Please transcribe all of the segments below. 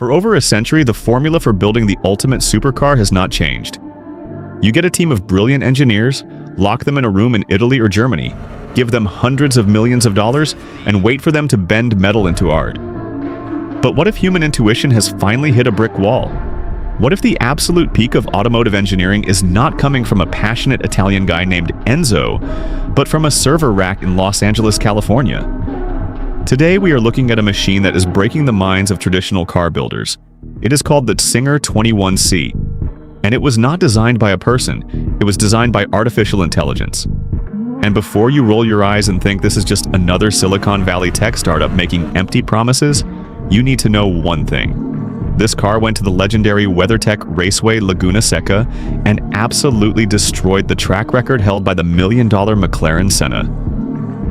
For over a century, the formula for building the ultimate supercar has not changed. You get a team of brilliant engineers, lock them in a room in Italy or Germany, give them hundreds of millions of dollars, and wait for them to bend metal into art. But what if human intuition has finally hit a brick wall? What if the absolute peak of automotive engineering is not coming from a passionate Italian guy named Enzo, but from a server rack in Los Angeles, California? Today we are looking at a machine that is breaking the minds of traditional car builders. It is called the Czinger 21C. And it was not designed by a person, it was designed by artificial intelligence. And before you roll your eyes and think this is just another Silicon Valley tech startup making empty promises, you need to know one thing. This car went to the legendary WeatherTech Raceway Laguna Seca and absolutely destroyed the track record held by the million-dollar McLaren Senna.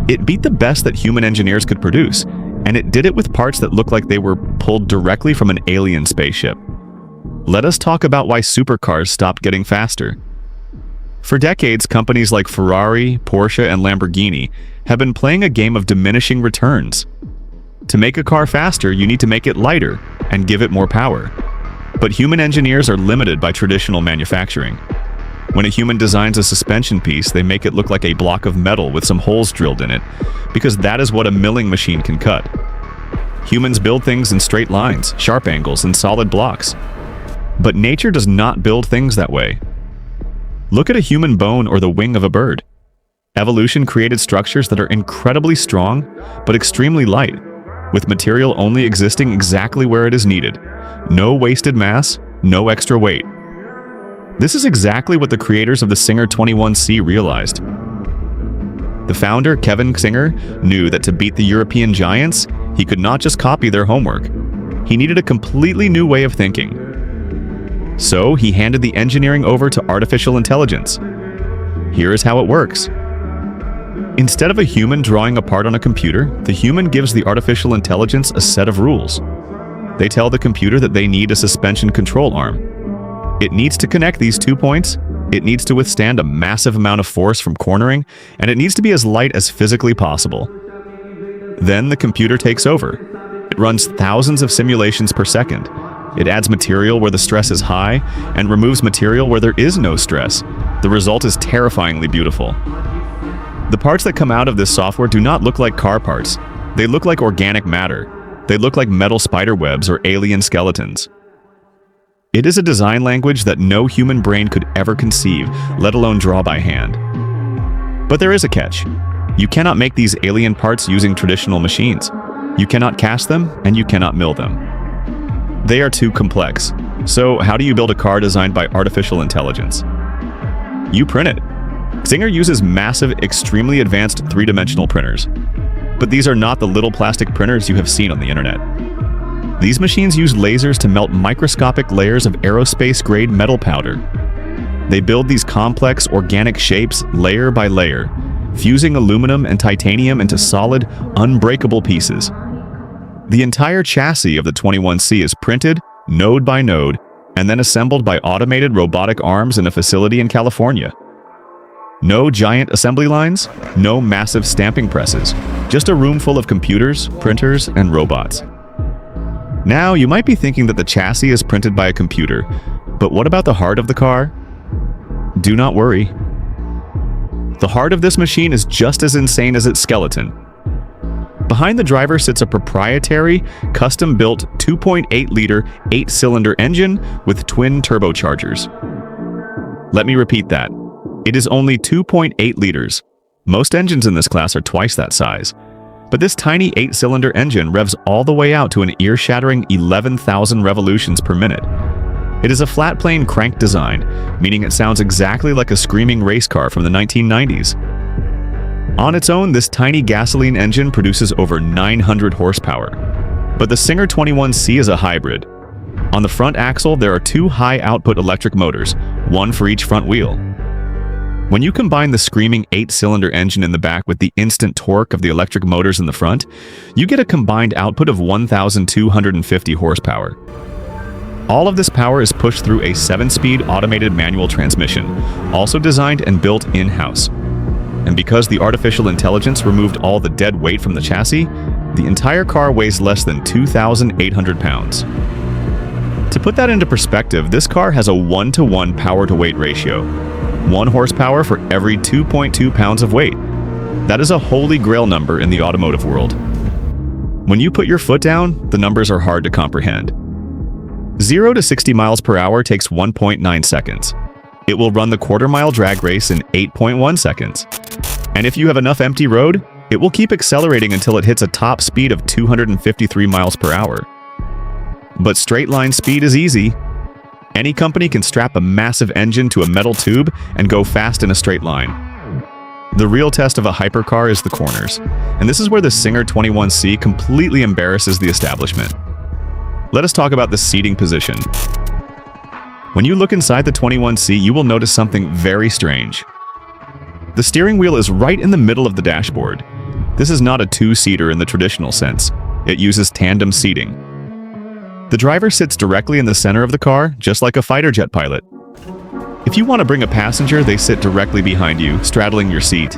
It beat the best that human engineers could produce, and it did it with parts that looked like they were pulled directly from an alien spaceship. Let us talk about why supercars stopped getting faster. For decades, companies like Ferrari, Porsche, and Lamborghini have been playing a game of diminishing returns. To make a car faster, you need to make it lighter and give it more power. But human engineers are limited by traditional manufacturing. When a human designs a suspension piece, they make it look like a block of metal with some holes drilled in it, because that is what a milling machine can cut. Humans build things in straight lines, sharp angles, and solid blocks. But nature does not build things that way. Look at a human bone or the wing of a bird. Evolution created structures that are incredibly strong, but extremely light, with material only existing exactly where it is needed. No wasted mass, no extra weight. This is exactly what the creators of the Czinger 21C realized. The founder, Kevin Czinger, knew that to beat the European giants, he could not just copy their homework. He needed a completely new way of thinking. So he handed the engineering over to artificial intelligence. Here is how it works. Instead of a human drawing a part on a computer, the human gives the artificial intelligence a set of rules. They tell the computer that they need a suspension control arm. It needs to connect these 2 points, it needs to withstand a massive amount of force from cornering, and it needs to be as light as physically possible. Then the computer takes over. It runs thousands of simulations per second. It adds material where the stress is high and removes material where there is no stress. The result is terrifyingly beautiful. The parts that come out of this software do not look like car parts. They look like organic matter. They look like metal spider webs or alien skeletons. It is a design language that no human brain could ever conceive, let alone draw by hand. But there is a catch. You cannot make these alien parts using traditional machines. You cannot cast them, and you cannot mill them. They are too complex. So how do you build a car designed by artificial intelligence? You print it. Czinger uses massive, extremely advanced three-dimensional printers. But these are not the little plastic printers you have seen on the internet. These machines use lasers to melt microscopic layers of aerospace-grade metal powder. They build these complex, organic shapes layer by layer, fusing aluminum and titanium into solid, unbreakable pieces. The entire chassis of the 21C is printed, node by node, and then assembled by automated robotic arms in a facility in California. No giant assembly lines, no massive stamping presses, just a room full of computers, printers, and robots. Now, you might be thinking that the chassis is printed by a computer, but what about the heart of the car? Do not worry. The heart of this machine is just as insane as its skeleton. Behind the driver sits a proprietary, custom-built 2.8-liter, 8-cylinder engine with twin turbochargers. Let me repeat that. It is only 2.8 liters. Most engines in this class are twice that size. But this tiny 8-cylinder engine revs all the way out to an ear-shattering 11,000 revolutions per minute. It is a flat-plane crank design, meaning it sounds exactly like a screaming race car from the 1990s. On its own, this tiny gasoline engine produces over 900 horsepower. But the Czinger 21C is a hybrid. On the front axle, there are two high-output electric motors, one for each front wheel. When you combine the screaming 8-cylinder engine in the back with the instant torque of the electric motors in the front, you get a combined output of 1,250 horsepower. All of this power is pushed through a 7-speed automated manual transmission, also designed and built in-house. And because the artificial intelligence removed all the dead weight from the chassis, the entire car weighs less than 2,800 pounds. To put that into perspective, this car has a 1-to-1 power-to-weight ratio. 1 horsepower for every 2.2 pounds of weight. That is a holy grail number in the automotive world. When you put your foot down, the numbers are hard to comprehend. 0 to 60 miles per hour takes 1.9 seconds. It will run the quarter-mile drag race in 8.1 seconds. And if you have enough empty road, it will keep accelerating until it hits a top speed of 253 miles per hour. But straight-line speed is easy. Any company can strap a massive engine to a metal tube and go fast in a straight line. The real test of a hypercar is the corners, and this is where the Czinger 21C completely embarrasses the establishment. Let us talk about the seating position. When you look inside the 21C, you will notice something very strange. The steering wheel is right in the middle of the dashboard. This is not a two-seater in the traditional sense. It uses tandem seating. The driver sits directly in the center of the car, just like a fighter jet pilot. If you want to bring a passenger, they sit directly behind you, straddling your seat.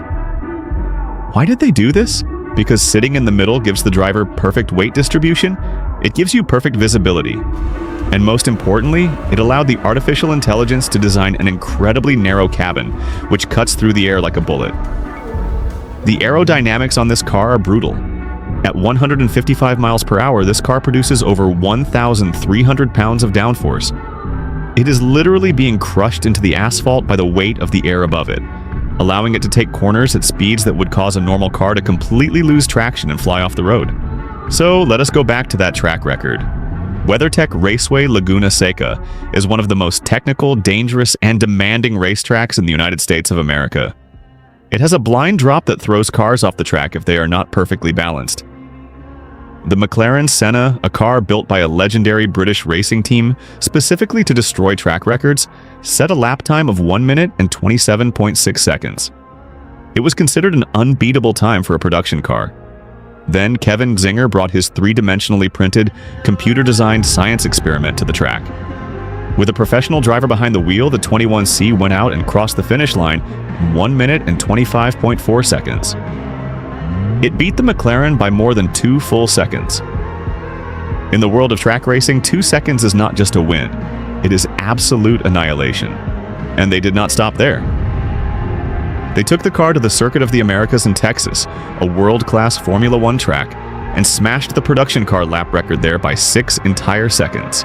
Why did they do this? Because sitting in the middle gives the driver perfect weight distribution. It gives you perfect visibility. And most importantly, it allowed the artificial intelligence to design an incredibly narrow cabin, which cuts through the air like a bullet. The aerodynamics on this car are brutal. At 155 miles per hour, this car produces over 1,300 pounds of downforce. It is literally being crushed into the asphalt by the weight of the air above it, allowing it to take corners at speeds that would cause a normal car to completely lose traction and fly off the road. So let us go back to that track record. WeatherTech Raceway Laguna Seca is one of the most technical, dangerous, and demanding racetracks in the United States of America. It has a blind drop that throws cars off the track if they are not perfectly balanced. The McLaren Senna, a car built by a legendary British racing team specifically to destroy track records, set a lap time of 1 minute and 27.6 seconds. It was considered an unbeatable time for a production car. Then Kevin Czinger brought his three-dimensionally printed, computer-designed science experiment to the track. With a professional driver behind the wheel, the 21C went out and crossed the finish line in 1 minute and 25.4 seconds. It beat the McLaren by more than 2 full seconds. In the world of track racing, 2 seconds is not just a win. It is absolute annihilation. And they did not stop there. They took the car to the Circuit of the Americas in Texas, a world-class Formula One track, and smashed the production car lap record there by 6 entire seconds.